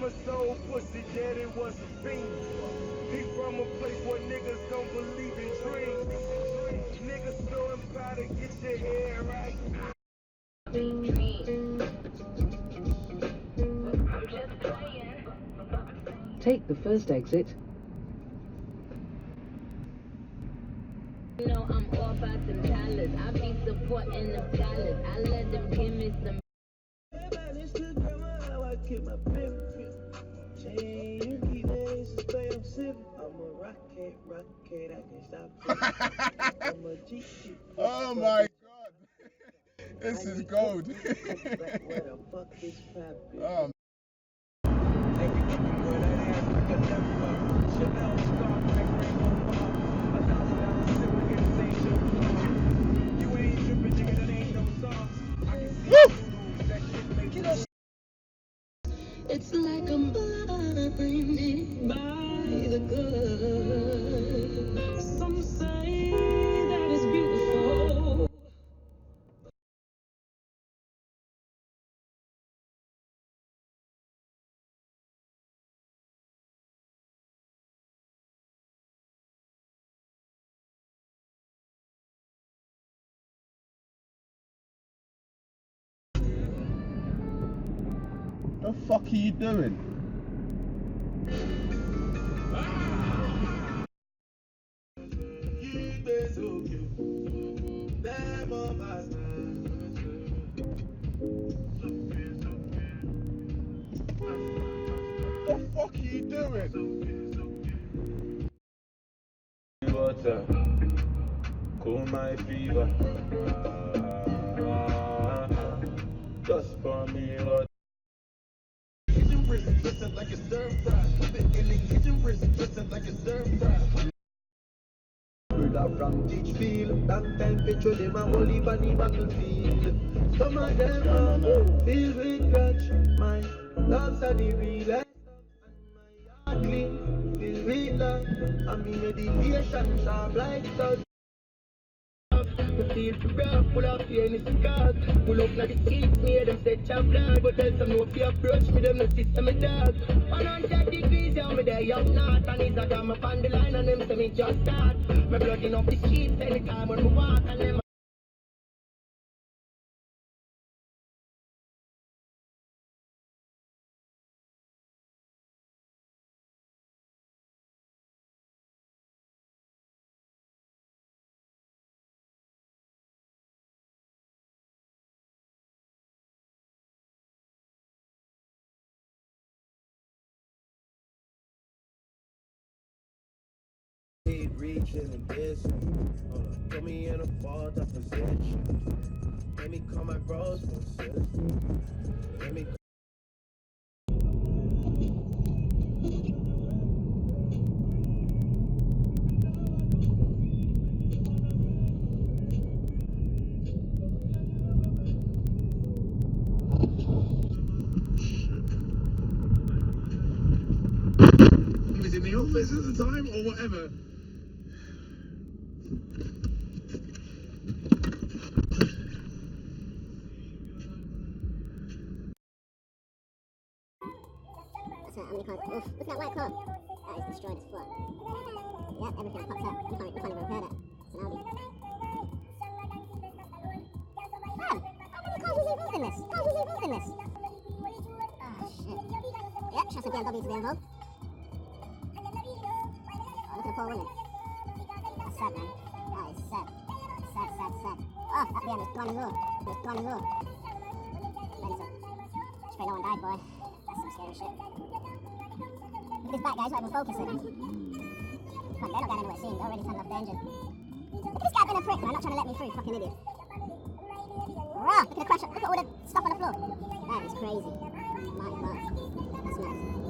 from a soul pussy, daddy was a fiend. He from a place where niggas don't believe in dreams. Niggas throwing powder, get your head right. Take the first exit. You know I'm all about them dollars. I be supporting them dollars. I let them give me some. Keep my pimp chain, you keep that stay on sipping. I'm a rocket, I can't stop. I'm a G. Oh my god, this is gold. Where the fuck is Pappy? Oh. Everything you wear that ass like a leopard. Chanel star, black rainbow bar. $1,000 silver imitation. You ain't tripping, nigga, that ain't no sauce. I can see you that shit make you. It's like I'm blinded by the good. Some say that it's beautiful. The fuck are you doing? The fuck are you doing? Water, cool my fever. Just for me, what? Kitchen wrist, twisted like a stir fry. Spit in the kitchen wrist, twisted like a stir fry. From Ditchfield, that time picture them a holy bunny battlefield. Some of them are filled with grudge. My dogs are the real and my heart clean, filled with love. And me meditation sharp like sun. The feel for rough, pull up here in the cars. Pull up like the seats, near them set your blood. But tell some no fear approach me, them no system a dog. 100 degrees, yeah, me there up north. And it's a damn up on the line, and them say me just start. My blood in up the streets, anytime when we walk, and them reaching and dissing. Hold on, put me in a fault of position. Let me call my bros for assistance. Let me. Is in the office at the time or whatever? That's right, oof, look at that white car. That is destroyed as fuck. Yep, everything pops up. You can't even repair that. It's an Audi. Man, how many cars was involved in this? Oh shit. Yep, should have some BMW to be involved. Oh, look at the poor women. That's sad, man. That is sad. Sad. Oh, that BM is gone as well. It's gone as well. Mental. Just pray no one died, boy. That's some scary shit. Look at this back, guys, not even focusing. Come on, they're not going anywhere soon. They're already standing off the engine. Look at this guy being a prick, man. Not trying to let me through, fucking idiot. Rah, look at the crash. Look at all the stuff on the floor. That is crazy. My God. That's nice.